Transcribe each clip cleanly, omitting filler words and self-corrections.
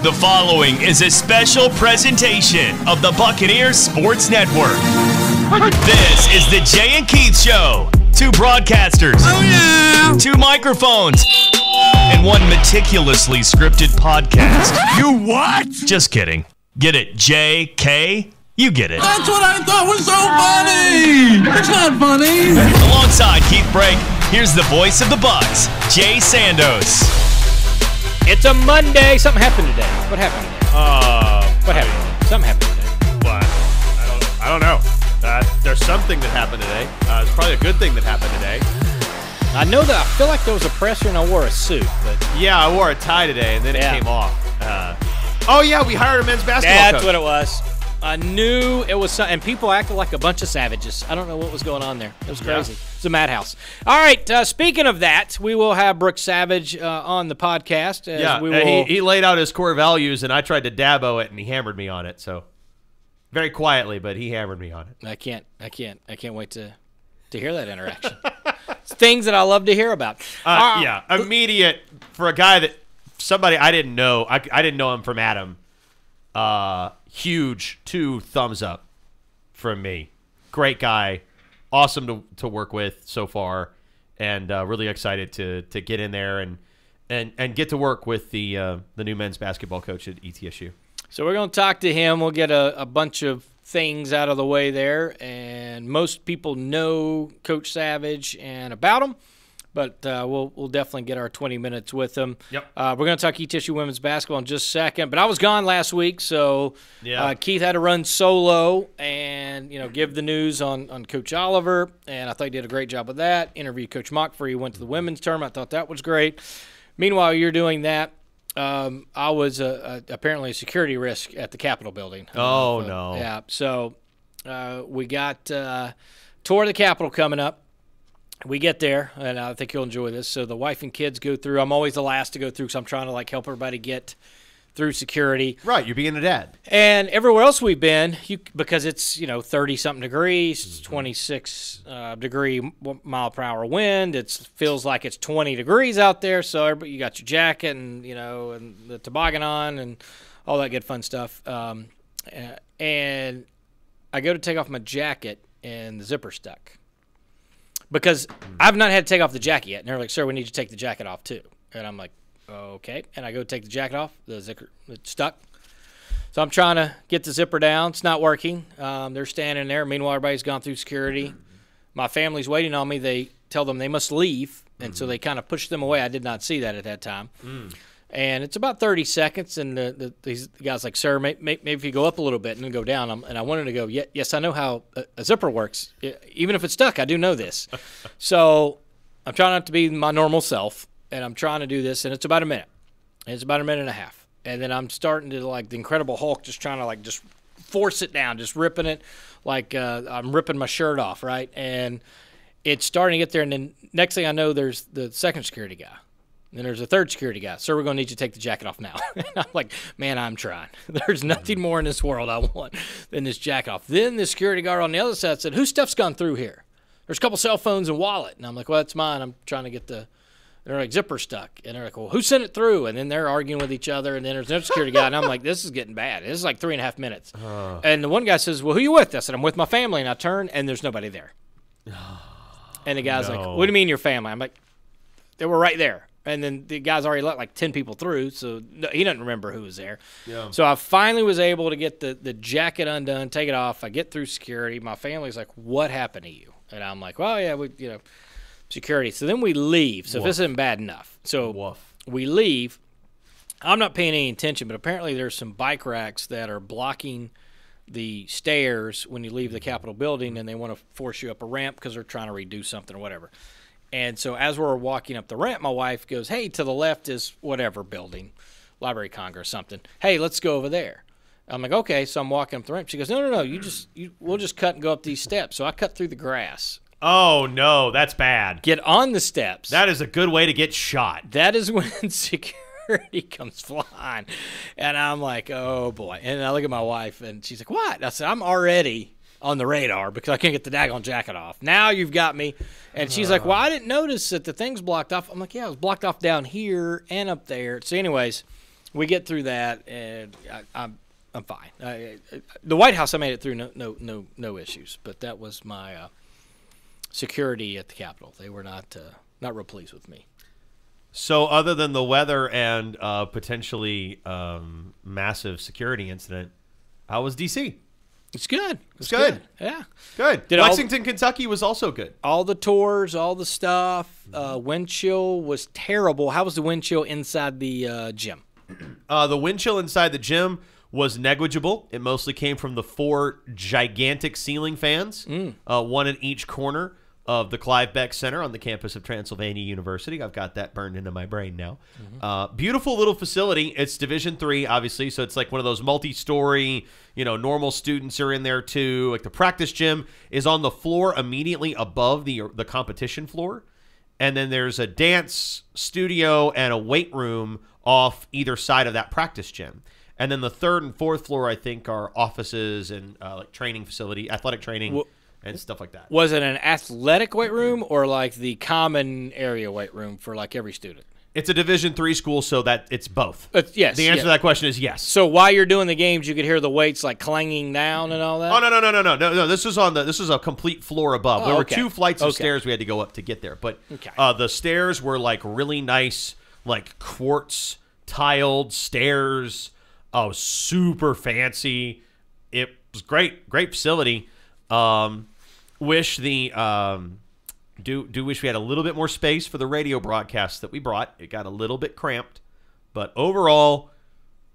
The following is a special presentation of the Buccaneers Sports Network. This is the Jay and Keith Show. Two broadcasters, two microphones, and one meticulously scripted podcast. You what? Just kidding. Get it, J.K.? You get it. That's what I thought was so funny. It's not funny. Alongside Keith Brake, here's the voice of the Bucs, Jay Sandos. It's a Monday. Something happened today. What happened today? What happened? Something happened today. What? I don't know. There's something that happened today. It's probably a good thing that happened today. I know that I feel like there was a presser and I wore a suit, but Yeah, I wore a tie today, and then it came off. Oh, yeah, we hired a men's basketball that's coach. what it was. I knew it was something, and people acted like a bunch of savages. I don't know what was going on there. It was crazy. Yeah. It's a madhouse. All right, speaking of that, we will have Brooks Savage on the podcast. He laid out his core values, and I tried to dabo it, and he hammered me on it. So very quietly, but he hammered me on it. I can't wait to hear that interaction. It's things that I love to hear about. Immediate for a guy that somebody I didn't know. I didn't know him from Adam. Huge 2 thumbs up from me. Great guy, awesome to work with so far, and really excited to get in there and get to work with the new men's basketball coach at ETSU. So we're going to talk to him. We'll get a bunch of things out of the way there, and most people know Coach Savage and about him, but we'll definitely get our 20 minutes with him. Yep. We're going to talk ETSU women's basketball in just a second, but I was gone last week, so Keith had to run solo and give the news on Coach Oliver, and I thought he did a great job with that. Interviewed Coach Mock before he went to the women's tournament. I thought that was great. Meanwhile, you're doing that. I was apparently a security risk at the Capitol building. Oh, no. Yeah, so we got tour of the Capitol coming up. We get there, and I think you'll enjoy this. So the wife and kids go through. I'm always the last to go through because I'm trying to help everybody get through security. Right, you're being a dad. And everywhere else we've been, because it's 30-something degrees, 26 degree mile per hour wind. It feels like it's 20 degrees out there. So everybody, you got your jacket and and the toboggan on and all that good fun stuff. And I go to take off my jacket and the zipper stuck. Because I've not had to take off the jacket yet. And they're like, sir, we need you to take the jacket off too. And I'm like, okay. And I go take the jacket off. The zipper, it's stuck. So I'm trying to get the zipper down. It's not working. They're standing there. Meanwhile, everybody's gone through security. My family's waiting on me. They tell them they must leave. And so they kind of push them away. I did not see that at that time. And it's about 30 seconds, and these guys like, sir, maybe if you go up a little bit and then go down. And I wanted to go, yes, I know how a zipper works. Even if it's stuck, I do know this. So I'm trying not to be my normal self, and I'm trying to do this, and it's about a minute. And it's about a minute and a half. And then I'm starting to, the Incredible Hulk, just trying to, just force it down, just ripping it like I'm ripping my shirt off, right? And it's starting to get there, and then next thing I know, there's the second security guy. Then there's a third security guy. Sir, we're going to need you to take the jacket off now. And I'm like, man, I'm trying. There's nothing more in this world I want than this jacket off. Then the security guard on the other side said, whose stuff's gone through here? There's a couple cell phones and wallet. And I'm like, well, that's mine. I'm trying to get they're like, zipper stuck. And they're like, well, who sent it through? And then they're arguing with each other. And then there's another security guy. And I'm like, this is getting bad. This is like 3.5 minutes. And the one guy says, well, who you with? I said, I'm with my family. And I turn, and there's nobody there. And the guy's like, what do you mean your family? I'm like, they were right there. And then the guy's already let 10 people through, so he doesn't remember who was there. Yeah. So I finally was able to get the jacket undone, take it off. I get through security. My family's like, what happened to you? And I'm like, well, yeah, security. So then we leave. So if this isn't bad enough. So we leave. I'm not paying any attention, but apparently there's some bike racks that are blocking the stairs when you leave the Capitol building, and they want to force you up a ramp because they're trying to redo something or whatever. And so as we're walking up the ramp, my wife goes, hey, to the left is whatever building, Library of Congress, something. Hey, let's go over there. I'm like, okay. So I'm walking up the ramp. She goes, no, we'll just cut and go up these steps. So I cut through the grass. Oh, no, that's bad. Get on the steps. That is a good way to get shot. That is when security comes flying. And I'm like, oh, boy. And I look at my wife, and she's like, what? I said, I'm already on the radar because I can't get the daggone jacket off. Now you've got me. And she's like, well, I didn't notice that the thing's blocked off. I'm like, yeah, it was blocked off down here and up there. So anyways, we get through that, and I'm fine. The White House, I made it through no issues, but that was my security at the Capitol. They were not real pleased with me. So other than the weather and potentially massive security incident, how was D.C.? It's good. It's good. Yeah. Good. Lexington, Kentucky was also good. All the tours, all the stuff. Wind chill was terrible. How was the wind chill inside the gym? The wind chill inside the gym was negligible. It mostly came from the 4 gigantic ceiling fans, one in each corner of the Clive Beck Center on the campus of Transylvania University. I've got that burned into my brain now. Beautiful little facility. It's Division III, obviously, so it's like one of those multi-story, normal students are in there too. Like the practice gym is on the floor immediately above the competition floor. And then there's a dance studio and a weight room off either side of that practice gym. And then the 3rd and 4th floor, I think, are offices and like training facility, athletic training. And stuff like that. Was it an athletic weight room or like the common area weight room for like every student? It's a Division III school, so that it's both. Yes. The answer to that question is yes. So while you're doing the games, you could hear the weights like clanging down and all that? Oh, no. This is a complete floor above. There were 2 flights of stairs we had to go up to get there. But the stairs were like really nice, like quartz tiled stairs. Oh, super fancy. It was great. Great facility. Wish we had a little bit more space for the radio broadcasts that we brought. It got a little bit cramped, but overall,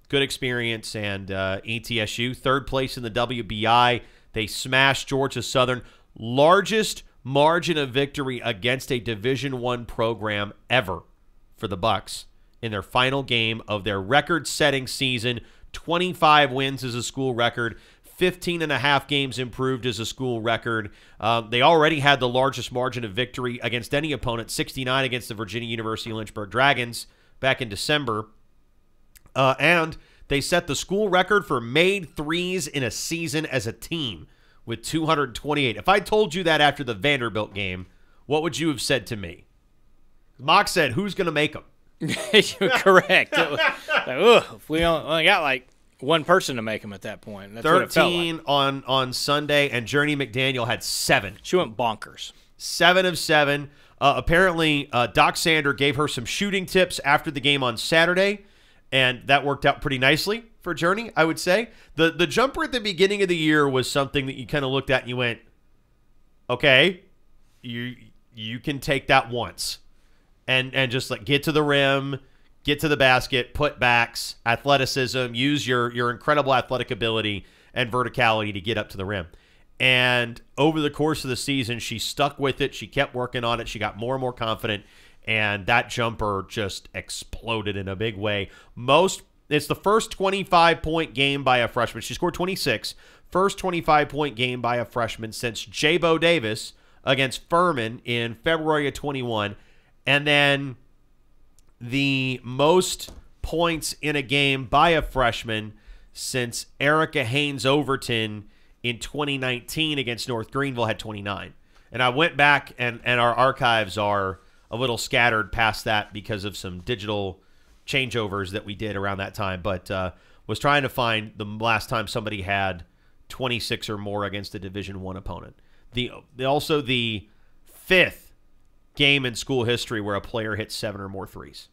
good experience. And ETSU, 3rd place in the WBI. They smashed Georgia Southern. Largest margin of victory against a Division I program ever for the Bucks in their final game of their record-setting season. 25 wins is a school record. 15.5 games improved as a school record. They already had the largest margin of victory against any opponent, 69 against the Virginia University Lynchburg Dragons back in December. And they set the school record for made threes in a season as a team with 228. If I told you that after the Vanderbilt game, what would you have said to me? Mock said, who's going to make them? You're correct. If we only got like one person to make them at that point. That's 13 what it felt like. on Sunday, and Journey McDaniel had 7. She went bonkers. 7 of 7. Apparently, Doc Sander gave her some shooting tips after the game on Saturday, and that worked out pretty nicely for Journey, I would say. The jumper at the beginning of the year was something that you kind of looked at and you went, okay, you can take that once. And just like get to the rim, get to the basket, put backs, athleticism, use your incredible athletic ability and verticality to get up to the rim. And over the course of the season, she stuck with it. She kept working on it. She got more and more confident, and that jumper just exploded in a big way. It's the first 25-point game by a freshman. She scored 26. First 25-point game by a freshman since J-Bo Davis against Furman in February of 21. And then the most points in a game by a freshman since Erica Haynes Overton in 2019 against North Greenville had 29. And I went back, and our archives are a little scattered past that because of some digital changeovers that we did around that time, but was trying to find the last time somebody had 26 or more against a Division I opponent. Also the 5th game in school history where a player hit 7 or more threes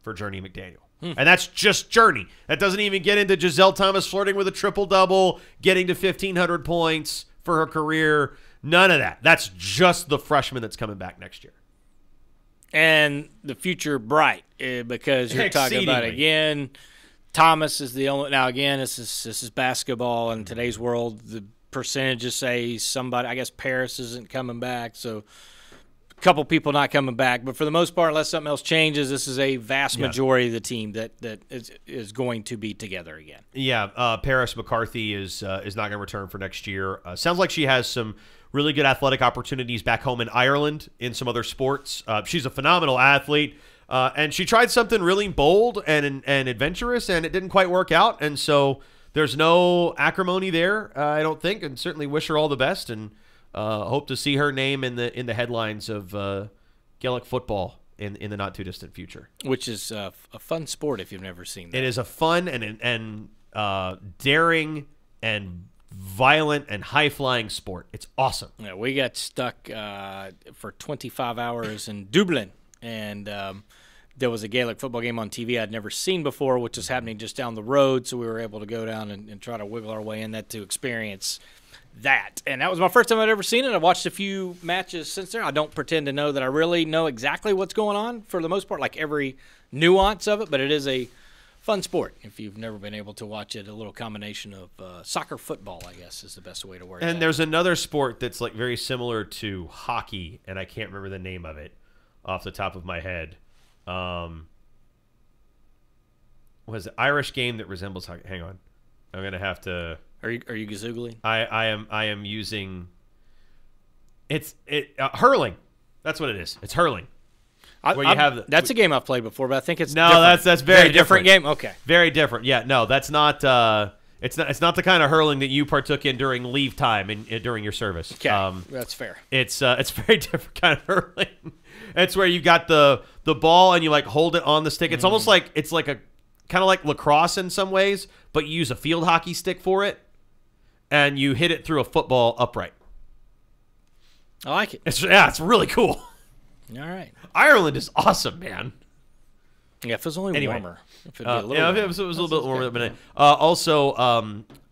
for Journey McDaniel. And that's just Journey. That doesn't even get into Giselle Thomas flirting with a triple-double, getting to 1,500 points for her career. None of that. That's just the freshman that's coming back next year. And the future bright because you're talking about, again, Thomas is the only – now, again, this is basketball in today's world. The percentages say somebody – I guess Paris isn't coming back, so – couple people not coming back, but for the most part, unless something else changes, this is a vast majority of the team that is going to be together again. Yeah, Paris McCarthy is not going to return for next year. Sounds like she has some really good athletic opportunities back home in Ireland in some other sports. She's a phenomenal athlete, and she tried something really bold and adventurous, and it didn't quite work out, and so there's no acrimony there, I don't think, and certainly wish her all the best, and hope to see her name in the headlines of Gaelic football in the not too distant future. Which is a fun sport if you've never seen that. It is a fun and daring and violent and high-flying sport. It's awesome. Yeah, we got stuck for 25 hours in Dublin, and there was a Gaelic football game on TV I'd never seen before, which was happening just down the road, so we were able to go down and try to wiggle our way in that to experience that. And that was my first time I'd ever seen it. I watched a few matches since then. I don't pretend to know that I really know exactly what's going on for the most part, like every nuance of it, but it is a fun sport if you've never been able to watch it. A little combination of soccer football, I guess, is the best way to word it. And there's another sport that's like very similar to hockey, and I can't remember the name of it off the top of my head. Was it Irish game that resembles hockey? Hang on, I'm gonna have to. Are you gazoogling? I am using. It's hurling. That's what it is. It's hurling. That's a game I've played before, but I think it's different. That's very different game. Okay, very different. Yeah, no, that's not. It's not the kind of hurling that you partook in during leave time and during your service. Okay, that's fair. It's very different kind of hurling. It's where you got the ball and you like hold it on the stick. It's almost like it's like a kind of like lacrosse in some ways, but you use a field hockey stick for it, and you hit it through a football upright. I like it. It's really cool. All right. Ireland is awesome, man. Yeah, if it was only warmer. If it was a little bit warmer. But also,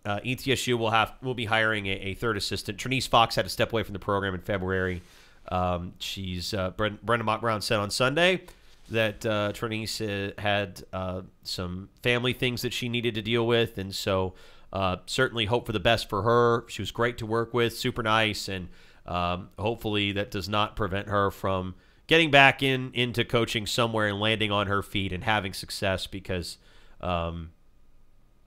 ETSU will be hiring a third assistant. Trinice Fox had to step away from the program in February. Brenda Mock Brown said on Sunday that Trinice had some family things that she needed to deal with, and so certainly hope for the best for her. She was great to work with, super nice, and hopefully that does not prevent her from getting back into coaching somewhere and landing on her feet and having success because, again,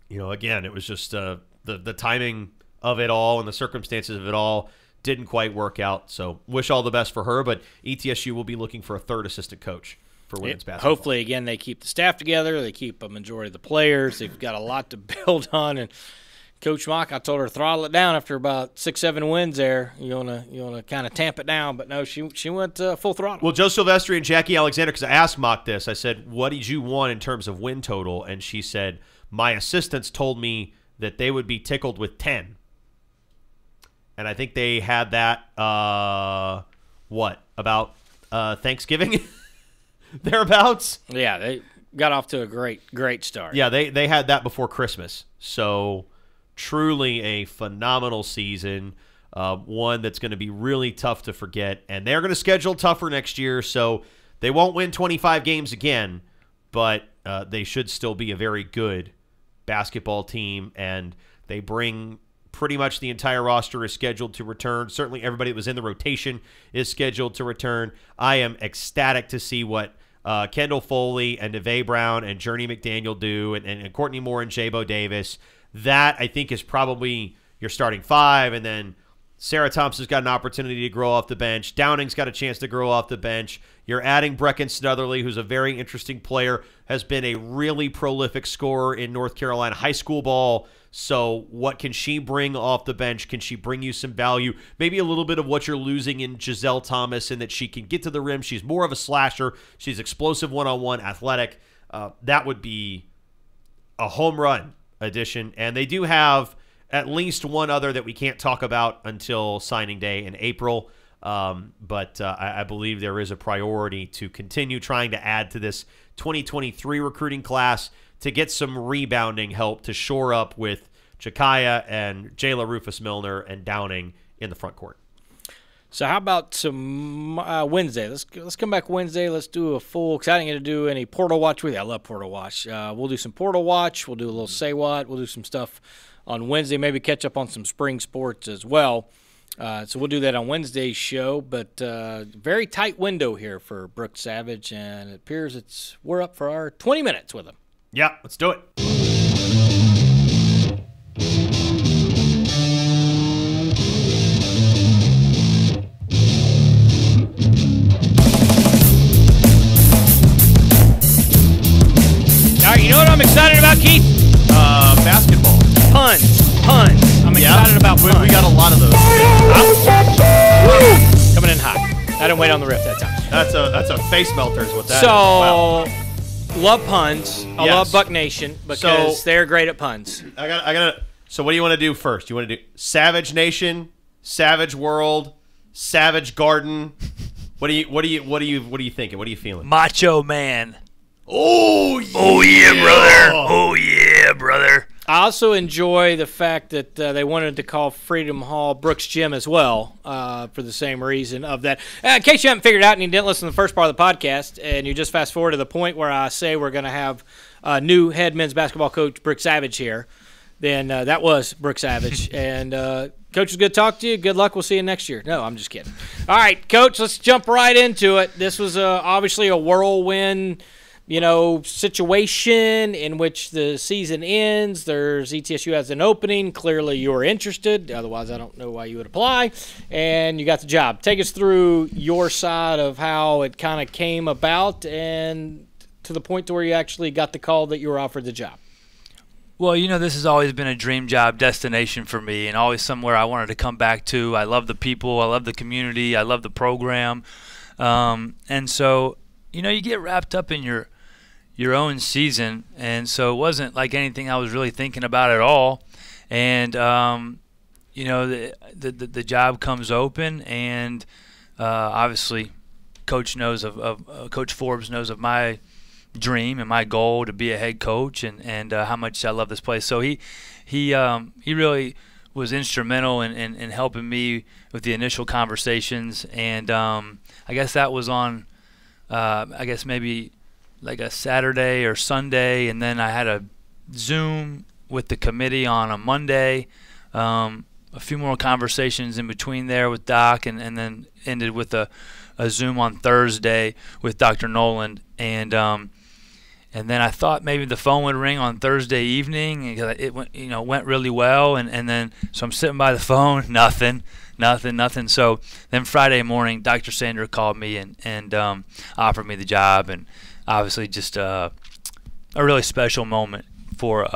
it was just the timing of it all and the circumstances of it all didn't quite work out. So wish all the best for her, but ETSU will be looking for a third assistant coach for women's basketball. Hopefully, again, they keep the staff together. They keep a majority of the players. They've got a lot to build on, and Coach Mock, I told her to throttle it down after about 6-7 wins there. You wanna kind of tamp it down, but no, she went full throttle. Well, Joe Silvestri and Jackie Alexander, because I asked Mock this, I said, what did you want in terms of win total? And she said, my assistants told me that they would be tickled with 10. And I think they had that, about Thanksgiving? Thereabouts? Yeah, they got off to a great start. Yeah, they had that before Christmas. So truly a phenomenal season, one that's going to be really tough to forget. And they're going to schedule tougher next year, so they won't win 25 games again, but they should still be a very good basketball team, and they bring pretty much the entire roster is scheduled to return. Certainly everybody that was in the rotation is scheduled to return. I am ecstatic to see what Kendall Foley and DeVay Brown and Journey McDaniel do, and Courtney Moore and Jabo Davis. That, I think, is probably your starting five, and then Sarah Thompson's got an opportunity to grow off the bench. Downing's got a chance to grow off the bench. You're adding Brecken Snutherly, who's a very interesting player, has been a really prolific scorer in North Carolina high school ball. So what can she bring off the bench? Can she bring you some value? Maybe a little bit of what you're losing in Giselle Thomas, in that she can get to the rim. She's more of a slasher. She's explosive one-on-one, athletic. That would be a home run addition. And they do have at least one other that we can't talk about until signing day in April. But I believe there is a priority to continue trying to add to this 2023 recruiting class to get some rebounding help to shore up with Jakaya and Jayla Rufus-Milner and Downing in the front court. So how about some Wednesday? Let's come back Wednesday. Let's do a full, because I didn't get to do any Portal Watch with you. I love Portal Watch. We'll do some Portal Watch. We'll do a little Say What. We'll do some stuff on Wednesday, maybe catch up on some spring sports as well. So we'll do that on Wednesday's show, but very tight window here for Brooks Savage, and it appears we're up for our 20 minutes with him. Yeah, let's do it. All right, you know what I'm excited about, Keith? Basketball. Puns. I'm excited about puns. We got a lot of those. Coming in hot. I didn't wait on the riff that time. That's a face melter is what that So, is. Wow. love puns. I Yes. love Buck Nation because So- they're great at puns. I got. So what do you want to do first? You want to do Savage Nation, Savage World, Savage Garden? What are you thinking? What are you feeling? Macho Man. Oh yeah, brother. Oh yeah, brother. I also enjoy the fact that they wanted to call Freedom Hall Brooks Gym as well for the same reason of that. In case you haven't figured out and you didn't listen to the first part of the podcast and you just fast forward to the point where I say we're going to have new head men's basketball coach Brooks Savage here, then that was Brooks Savage. And Coach, was good to talk to you. Good luck. We'll see you next year. No, I'm just kidding. All right, Coach, let's jump right into it. This was obviously a whirlwind situation in which the season ends. There's ETSU has an opening. Clearly you're interested. Otherwise, I don't know why you would apply. And you got the job. Take us through your side of how it kind of came about and to the point to where you actually got the call that you were offered the job. Well, this has always been a dream job destination for me and always somewhere I wanted to come back to. I love the people. I love the community. I love the program. And so, you get wrapped up in your own season, and so it wasn't like anything I was really thinking about at all. And the job comes open, and obviously, Coach Forbes knows of my dream and my goal to be a head coach, and how much I love this place. So he really was instrumental in helping me with the initial conversations, and I guess that was on maybe like a Saturday or Sunday, and then I had a Zoom with the committee on a Monday, a few more conversations in between there with Doc, and then ended with a Zoom on Thursday with Dr. Noland, and then I thought maybe the phone would ring on Thursday evening, and it went really well, and then so I'm sitting by the phone, nothing. So then Friday morning, Dr. Sander called me and offered me the job, and obviously just a really special moment for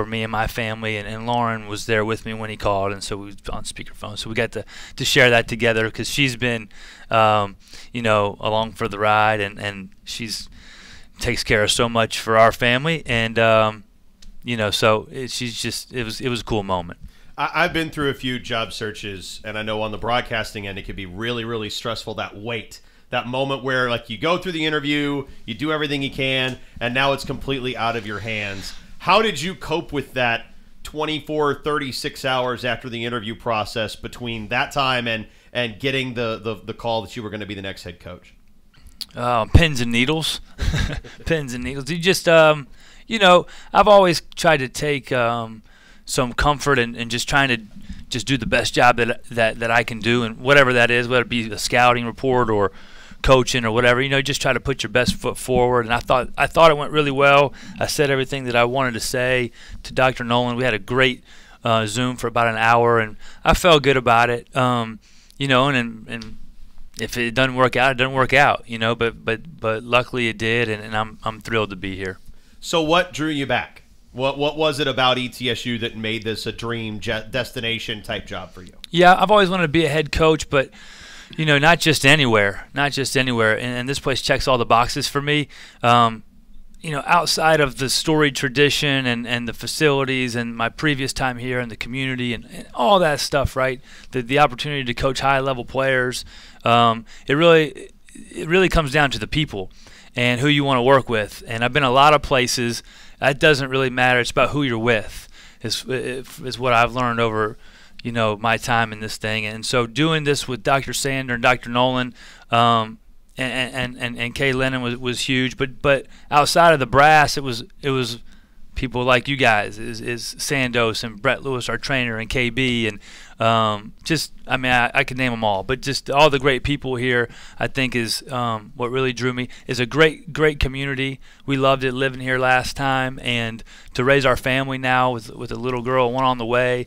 me and my family, and Lauren was there with me when he called, and so we was on speakerphone, so we got to share that together because she's been along for the ride, and she's takes care of so much for our family, and so it was a cool moment. I've been through a few job searches, and I know on the broadcasting end it can be really, really stressful, that wait, that moment where like you go through the interview, you do everything you can, and now it's completely out of your hands. How did you cope with that 24, 36 hours after the interview process between that time and getting the call that you were going to be the next head coach? Pins and needles. Pins and needles. You just, I've always tried to take some comfort in just trying to just do the best job that I can do, and whatever that is, whether it be a scouting report or coaching or whatever, just try to put your best foot forward. And I thought it went really well. I said everything that I wanted to say to Dr. Nolan. We had a great Zoom for about an hour, and I felt good about it. And if it doesn't work out, it doesn't work out. But luckily it did, and I'm thrilled to be here. So what drew you back? What was it about ETSU that made this a dream destination type job for you? Yeah, I've always wanted to be a head coach, but not just anywhere. And this place checks all the boxes for me. Outside of the storied tradition and the facilities and my previous time here and the community and all that stuff, right? The opportunity to coach high-level players, it really comes down to the people and who you want to work with. And I've been a lot of places. That doesn't really matter. It's about who you're with is what I've learned over, my time in this thing. And so doing this with Dr. Sander and Dr. Nolan and Kay Lennon was huge. But outside of the brass, it was people like you guys, is Sandos and Brett Lewis, our trainer, and KB, and I could name them all, but just all the great people here, I think, is what really drew me. Is a great community. We loved it living here last time, and to raise our family now with a little girl, one on the way.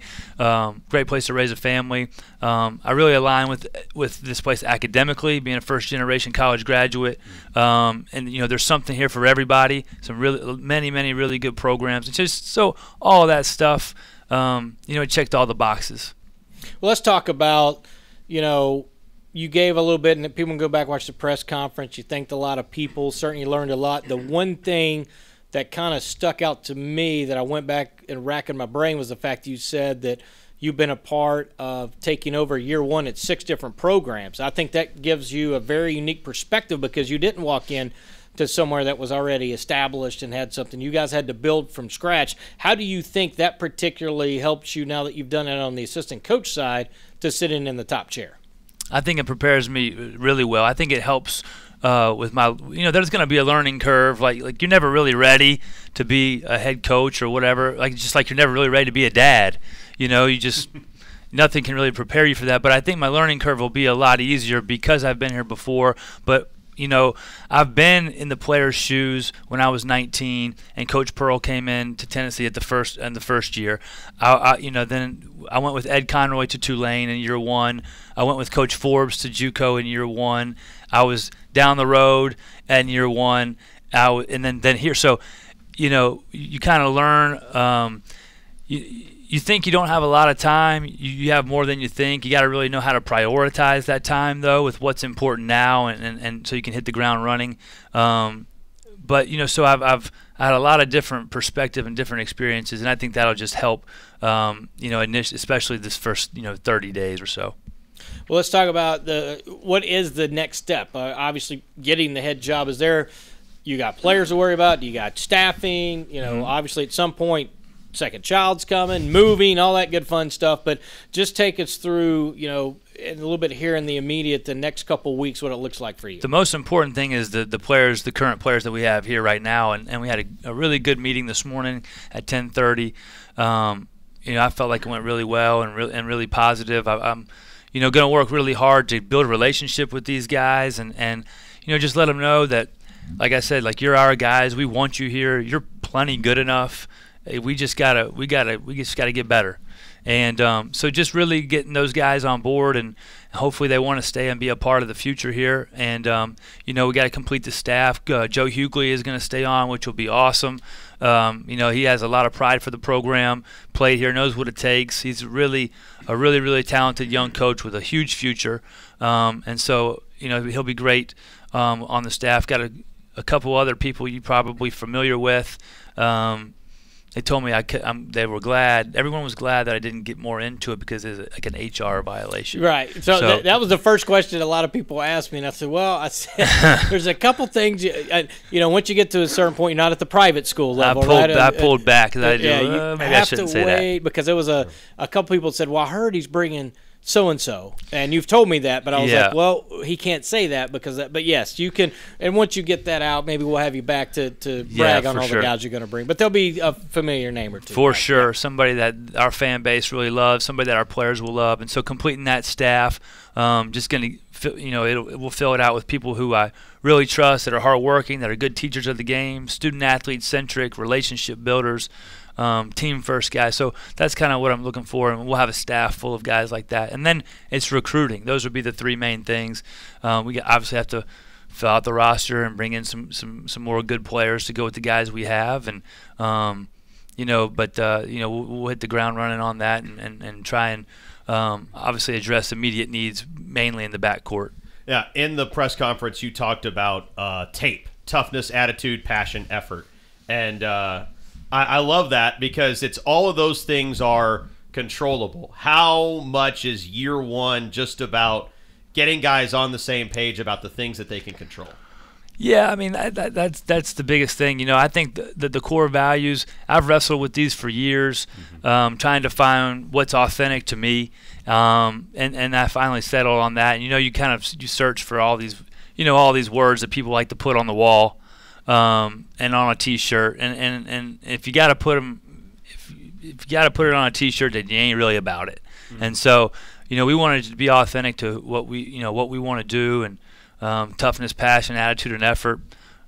Great place to raise a family. I really align with this place academically, being a first-generation college graduate, and there's something here for everybody. Some many really good programs. It's just so all of that stuff. It checked all the boxes. Well, let's talk about, you gave a little bit, and people can go back and watch the press conference. You thanked a lot of people, certainly learned a lot. The one thing that kind of stuck out to me that I went back and racking my brain was the fact you said that you've been a part of taking over year one at 6 different programs. I think that gives you a very unique perspective because you didn't walk in to somewhere that was already established and had something. You guys had to build from scratch. How do you think that particularly helps you now that you've done it on the assistant coach side to sit in the top chair? I think it prepares me really well. I think it helps with my, there's going to be a learning curve. Like you're never really ready to be a head coach or whatever. Just like you're never really ready to be a dad. You just nothing can really prepare you for that. But I think my learning curve will be a lot easier because I've been here before. But I've been in the players' shoes when I was 19, and Coach Pearl came in to Tennessee in the first year. Then I went with Ed Conroy to Tulane in year 1. I went with Coach Forbes to JUCO in year 1. I was down the road in year 1, and then here. So, you kind of learn. You think you don't have a lot of time. You have more than you think. You got to really know how to prioritize that time, though, with what's important now, and so you can hit the ground running. But so I've had a lot of different perspective and different experiences, and I think that'll just help. Especially this first 30 days or so. Well, let's talk about what is the next step. Obviously, getting the head job. You got players to worry about? You got staffing? Obviously, at some point, second child's coming, moving, all that good fun stuff. But just take us through, a little bit here in the immediate, the next couple weeks, what it looks like for you. The most important thing is the current players that we have here right now. And we had a really good meeting this morning at 10:30. I felt like it went really well and really positive. I'm going to work really hard to build a relationship with these guys and just let them know that, like I said, like you're our guys. We want you here. You're plenty good enough. We just gotta get better, and so just really getting those guys on board, and hopefully they want to stay and be a part of the future here. And we got to complete the staff. Joe Hughley is going to stay on, which will be awesome. He has a lot of pride for the program. Played here, knows what it takes. He's a really talented young coach with a huge future, and so he'll be great on the staff. Got a couple other people you're probably familiar with. They told me they were glad. Everyone was glad that I didn't get more into it because it's like an HR violation. Right. So that was the first question a lot of people asked me, and I said, there's a couple things. Once you get to a certain point, you're not at the private school level. I pulled back. Maybe I shouldn't say that. Because there was a couple people said, well, I heard he's bringing so-and-so, and you've told me that, but I was like, well, he can't say that but yes, you can, and once you get that out, maybe we'll have you back to brag on all the guys you're going to bring, but there'll be a familiar name or two. For sure, somebody that our fan base really loves, somebody that our players will love, and so completing that staff, just going to, we'll fill it out with people who I really trust, that are hardworking, that are good teachers of the game, student-athlete centric, relationship builders, team first guys. So that's kind of what I'm looking for, and we'll have a staff full of guys like that. And then it's recruiting. Those would be the 3 main things. We obviously have to fill out the roster and bring in some more good players to go with the guys we have, and we'll hit the ground running on that and try and obviously address immediate needs mainly in the backcourt. Yeah, in the press conference you talked about tape, toughness, attitude, passion, effort, and I love that because it's all of those things are controllable. How much is year one just about getting guys on the same page about the things that they can control? Yeah, I mean that's the biggest thing. I think that the core values, I've wrestled with these for years, trying to find what's authentic to me, and I finally settled on that. And you search for all these words that people like to put on the wall. And on a T-shirt, and if you got to put them, if you got to put it on a T-shirt, then you ain't really about it. Mm-hmm. And so, we wanted to be authentic to what we want to do, and toughness, passion, attitude, and effort,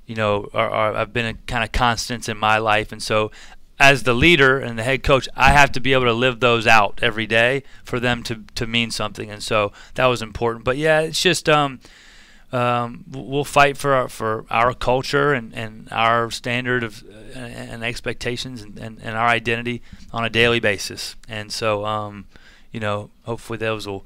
have been kind of constants in my life. And so, as the leader and the head coach, I have to be able to live those out every day for them to mean something. And so that was important. But yeah, it's just. We'll fight for our culture and our standard of and expectations and our identity on a daily basis. And so, hopefully those will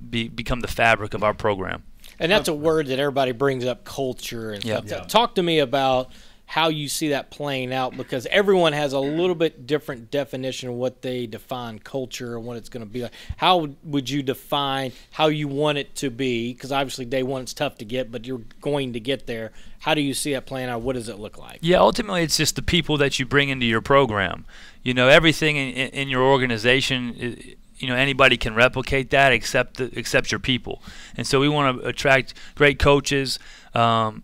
become the fabric of our program. And that's a word that everybody brings up, culture and stuff. Yeah. Talk to me about how you see that playing out, because everyone has a little bit different definition of what they define culture and what it's going to be like. How would you define how you want it to be? Because obviously day one it's tough to get, but you're going to get there. How do you see that playing out? What does it look like? Yeah, ultimately it's just the people that you bring into your program. You know, everything in your organization, you know, anybody can replicate that except your people. And so we want to attract great coaches and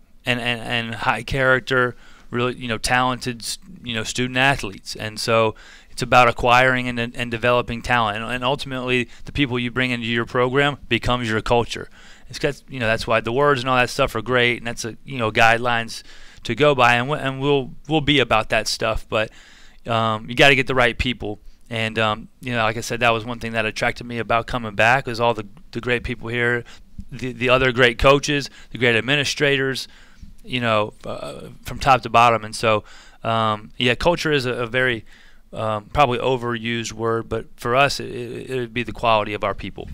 high character, really, you know, talented, you know, student athletes. And so it's about acquiring and developing talent. And ultimately, the people you bring into your program becomes your culture. It's got, you know, that's why the words and all that stuff are great, and that's you know, guidelines to go by, and we'll be about that stuff. But you got to get the right people. And you know, like I said, that was one thing that attracted me about coming back, was all the great people here, the other great coaches, the great administrators, you know, from top to bottom. And so, yeah, culture is a very probably overused word, but for us, it would be the quality of our people.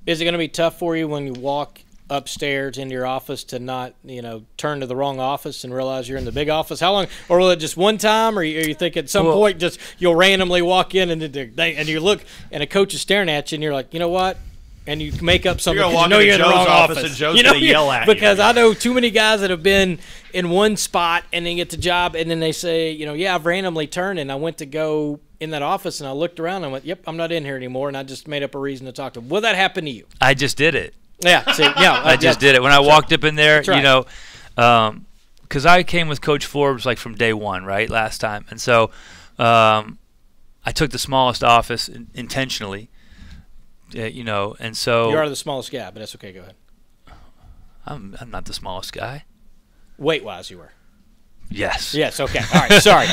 Is it going to be tough for you when you walk upstairs into your office to not, you know, turn to the wrong office and realize you're in the big office? How long, or will it just one time, or you think at some point just you'll randomly walk in and you look and a coach is staring at you and you're like, you know what? And you make up something because you know you're in the wrong office. And Joe's going to yell at you. Because I know too many guys that have been in one spot and then get the job and then they say, you know, yeah, I've randomly turned and I went to go in that office and I looked around and I went, yep, I'm not in here anymore, and I just made up a reason to talk to them. Will that happen to you? I just did it. Yeah, see, yeah. I just did it. When I walked up in there, right. you know, because I came with Coach Forbes like from day one, right, last time. And so I took the smallest office intentionally, you know, and so. You are the smallest guy, but that's okay. Go ahead. I'm not the smallest guy. Weight-wise, you were. Yes. Yes, okay. All right, sorry.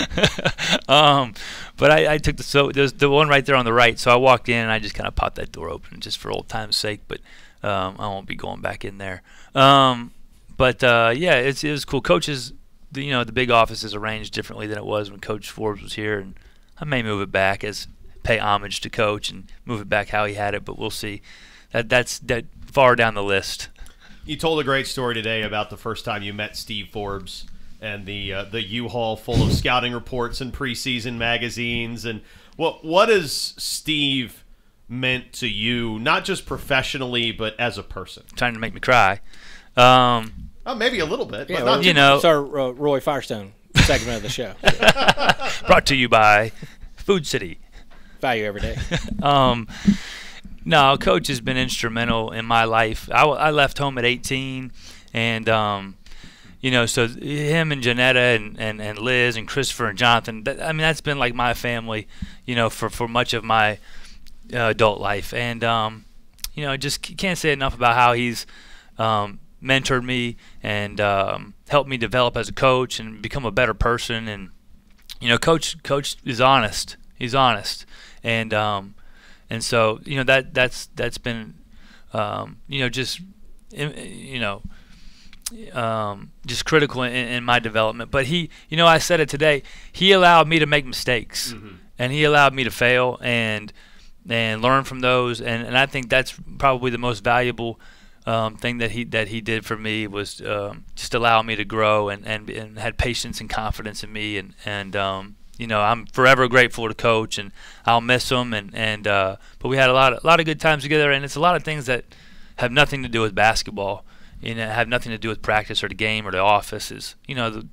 But I took there's the one right there on the right, so I walked in and I just kind of popped that door open just for old time's sake, but I won't be going back in there. But yeah, it was cool. Coaches, you know, the big office is arranged differently than it was when Coach Forbes was here, and I may move it back as pay homage to Coach and move it back how he had it, but we'll see. That's far down the list. You told a great story today about the first time you met Steve Forbes and the U-Haul full of scouting reports and preseason magazines. And what has Steve meant to you, not just professionally, but as a person? Trying to make me cry. Maybe a little bit. Yeah, but not you know, it's our Roy Firestone segment of the show. Brought to you by Food City. Value every day. No, Coach has been instrumental in my life. I left home at 18, and you know, so him and Janetta and Liz and Christopher and Jonathan, I mean, that's been like my family, you know, for much of my adult life. And, you know, just can't say enough about how he's mentored me and helped me develop as a coach and become a better person. And, you know, Coach is honest. He's honest. And so, you know, that's been, you know, just, you know, just critical in my development. But he, you know, I said it today, he allowed me to make mistakes, and he allowed me to fail and learn from those. And I think that's probably the most valuable thing that he did for me, was just allow me to grow and had patience and confidence in me. And you know, I'm forever grateful to Coach, and I'll miss him. But we had a lot of good times together, and it's a lot of things that have nothing to do with basketball. You know, have nothing to do with practice or the game or the office. Is, you know,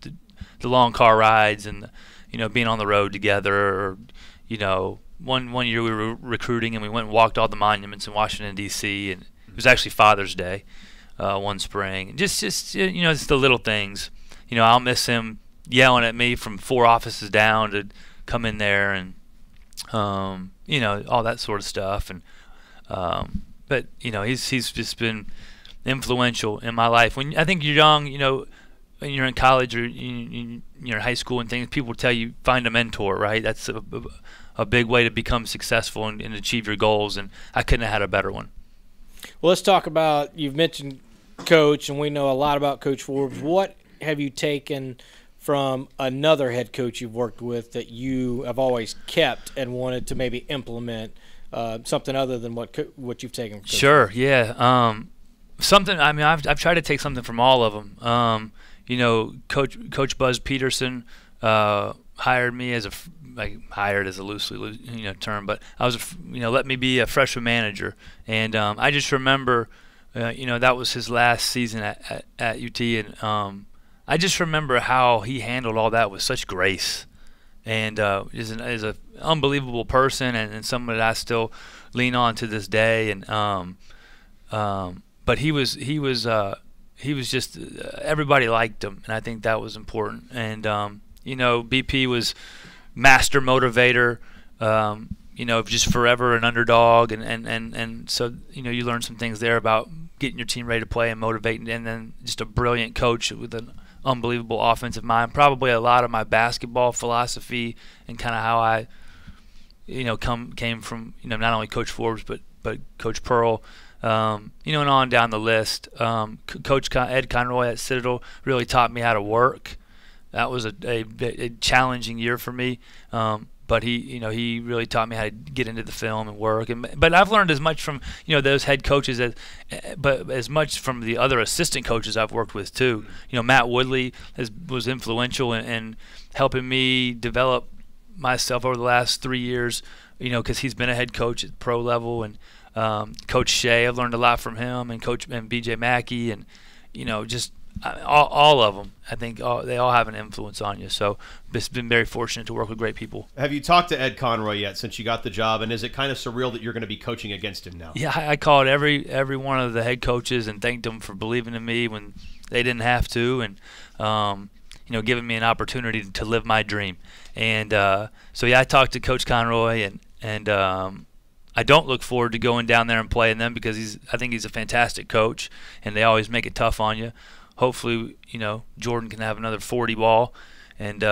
the long car rides and you know, being on the road together. Or, you know, one year we were recruiting and we went and walked all the monuments in Washington D.C. and it was actually Father's Day one spring. Just you know, it's the little things. You know, I'll miss him yelling at me from 4 offices down to come in there and you know, all that sort of stuff. And but you know, he's just been influential in my life. When I think you're young, you know, when you're in college or you're in high school and things, people tell you find a mentor, right? That's a big way to become successful and achieve your goals, and I couldn't have had a better one. Well, let's talk about, you've mentioned Coach, and we know a lot about Coach Forbes. What have you taken from another head coach you've worked with that you have always kept and wanted to maybe implement something other than what you've taken. Sure, yeah. Something. I mean, I've tried to take something from all of them. Coach Buzz Peterson hired me as hired as a loosely term, but I was let me be a freshman manager, and I just remember that was his last season at UT, and I just remember how he handled all that with such grace, and is an unbelievable person, and someone that I still lean on to this day, and but he was just everybody liked him, and I think that was important, and BP was master motivator, just forever an underdog, and so you learn some things there about getting your team ready to play and motivating, and then just a brilliant coach with an unbelievable offensive mind. Probably a lot of my basketball philosophy and kind of how I came from not only Coach Forbes but Coach Pearl, and on down the list. Coach Ed Conroy at Citadel really taught me how to work. That was a challenging year for me, but he really taught me how to get into the film and work. But I've learned as much from those head coaches but as much from the other assistant coaches I've worked with too. Matt Woodley was influential in helping me develop myself over the last 3 years. Because he's been a head coach at pro level, and Coach Shea, I've learned a lot from him, and BJ Mackey, and just all of them. I think they all have an influence on you. So it's been very fortunate to work with great people. Have you talked to Ed Conroy yet since you got the job? And is it kind of surreal that you're going to be coaching against him now? Yeah, I called every one of the head coaches and thanked them for believing in me when they didn't have to, and giving me an opportunity to live my dream. And so yeah, I talked to Coach Conroy, and I don't look forward to going down there and playing them because I think he's a fantastic coach, and they always make it tough on you. Hopefully, Jordan can have another 40 ball, and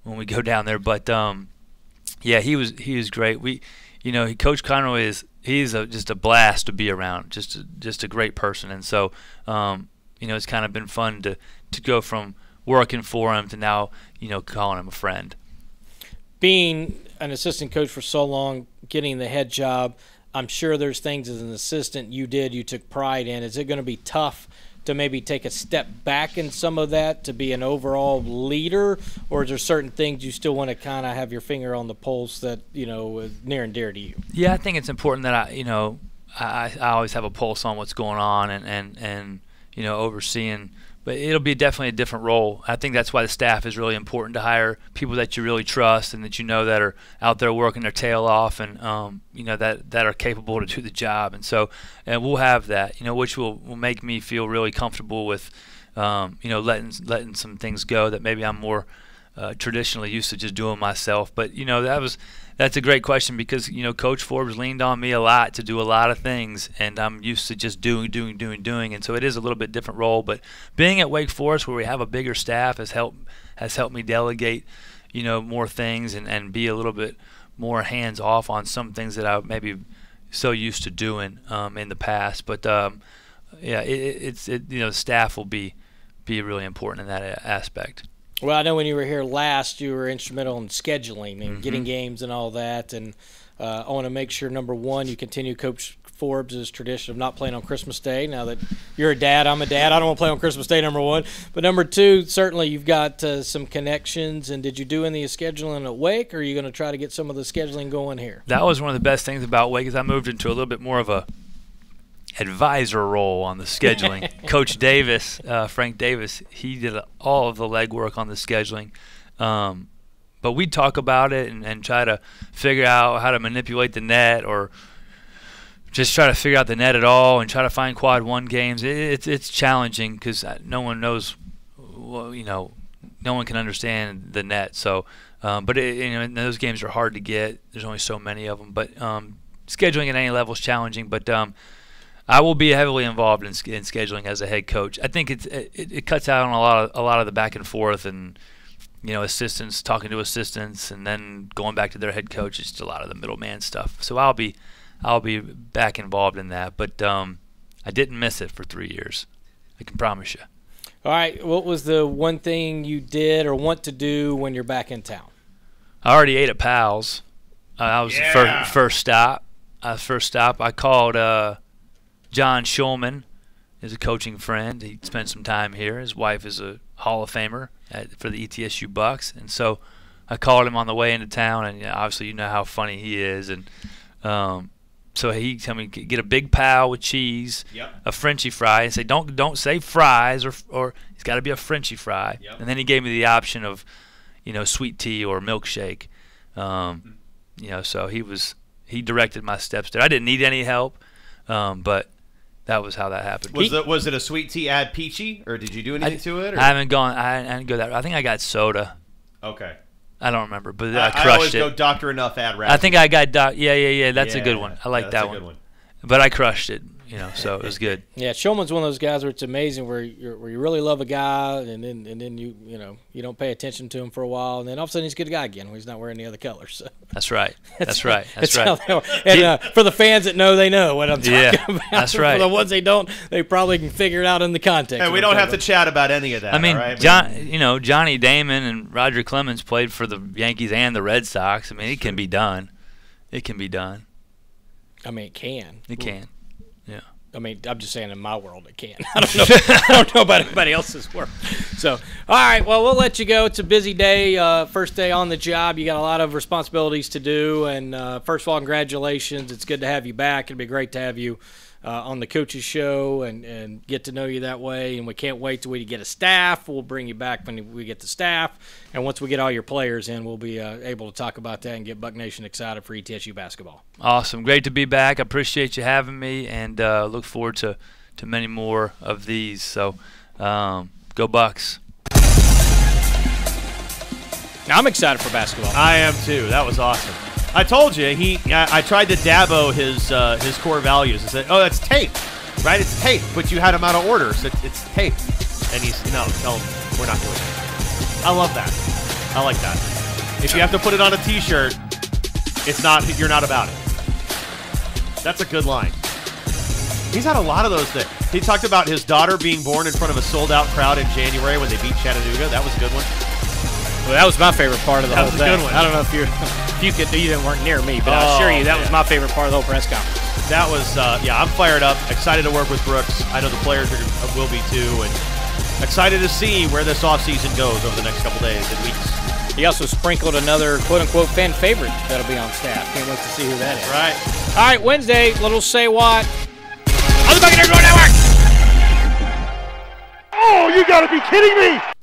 when we go down there. But yeah, he was great. Coach Conroy he's just a blast to be around. Just a great person, and so it's kind of been fun to go from working for him to now calling him a friend. Being an assistant coach for so long, getting the head job, I'm sure there's things as an assistant you took pride in. Is it going to be tough to maybe take a step back in some of that to be an overall leader, or is there certain things you still want to kind of have your finger on the pulse that near and dear to you? Yeah, I think it's important that I always have a pulse on what's going on and overseeing. But it'll be definitely a different role. I think that's why the staff is really important, to hire people that you really trust and that that are out there working their tail off, and that are capable to do the job. And so, we'll have that, which will make me feel really comfortable with, letting some things go that maybe I'm more traditionally used to just doing myself. But that's a great question, because Coach Forbes leaned on me a lot to do a lot of things, and I'm used to just doing, and so it is a little bit different role. But being at Wake Forest, where we have a bigger staff, has helped me delegate more things and be a little bit more hands off on some things that I maybe so used to doing in the past. But yeah, staff will be really important in that aspect. Well, I know when you were here last, you were instrumental in scheduling and getting games and all that. And I want to make sure, number one, you continue Coach Forbes' tradition of not playing on Christmas Day. Now that you're a dad, I'm a dad. I don't want to play on Christmas Day, number one. But number two, certainly you've got some connections. And did you do any scheduling at Wake, or are you going to try to get some of the scheduling going here? That was one of the best things about Wake, is I moved into a little bit more of a advisor role on the scheduling. Coach Davis, Frank Davis, he did all of the legwork on the scheduling. But we'd talk about it and try to figure out how to manipulate the net, or just try to figure out the net at all and try to find quad one games. It's challenging because no one knows, no one can understand the net. So, but those games are hard to get. There's only so many of them. But scheduling at any level is challenging. But I will be heavily involved in scheduling as a head coach. I think it cuts out on a lot of the back and forth, and assistants talking to assistants and then going back to their head coach. It's just a lot of the middleman stuff. So I'll be back involved in that. But I didn't miss it for 3 years. I can promise you. All right. What was the one thing you did or want to do when you're back in town? I already ate at Pal's. That was the first stop. first stop, I called John Schulman, is a coaching friend. He spent some time here. His wife is a Hall of Famer for the ETSU Bucks, and so I called him on the way into town. And obviously, you know how funny he is, and so he told me get a big pal with cheese, a Frenchie fry, and say don't say fries or it's got to be a Frenchie fry. And then he gave me the option of, sweet tea or milkshake. So he directed my steps there. I didn't need any help, but that was how that happened. Was it a sweet tea add peachy, or did you do anything to it? Or? I haven't gone. I didn't go that. I think I got soda. Okay. I don't remember, but I crushed it. I always go Dr. Enough add raspberry. I think I got Yeah. That's a good one. I like that one. That's a good one. But I crushed it, so it was good. Yeah, Shulman's one of those guys where it's amazing where you really love a guy and then you don't pay attention to him for a while, and then all of a sudden he's a good guy again when he's not wearing the other colors. So. That's right. That's right. And for the fans that know, they know what I'm talking about. That's right. For the ones they don't, they probably can figure it out in the context. And we don't have to chat about any of that. I mean, right? Johnny Damon and Roger Clemens played for the Yankees and the Red Sox. I mean, it can be done. It can be done. I mean, it can. It can. Yeah. I mean, I'm just saying in my world it can. I don't know about anybody else's work. So, all right, well, we'll let you go. It's a busy day, first day on the job. You got a lot of responsibilities to do. And first of all, congratulations. It's good to have you back. It'd be great to have you on the Coaches Show and get to know you that way. And we can't wait till we get a staff. We'll bring you back when we get the staff. And once we get all your players in, we'll be able to talk about that and get Buck Nation excited for ETSU basketball. Awesome. Great to be back. I appreciate you having me, and look forward to many more of these. So go Bucks. Now, I'm excited for basketball. I am too. That was awesome. I told you, I tried to dabo his core values. I said, that's tape, right? It's tape, but you had him out of order, so it's tape. And he's, no, tell him we're not doing it. I love that. I like that. If you have to put it on a T-shirt, you're not about it. That's a good line. He's had a lot of those things. He talked about his daughter being born in front of a sold-out crowd in January when they beat Chattanooga. That was a good one. Well, that was my favorite part of the whole thing. That was a good one. I don't know if you weren't near me, but I assure you that was my favorite part of the whole press conference. That was, I'm fired up, excited to work with Brooks. I know the players will be too, and excited to see where this offseason goes over the next couple days and weeks. He also sprinkled another quote-unquote fan favorite that'll be on staff. Can't wait to see who that is. Right. All right, Wednesday, little Say What on the Buccaneers Network. Oh, you got to be kidding me!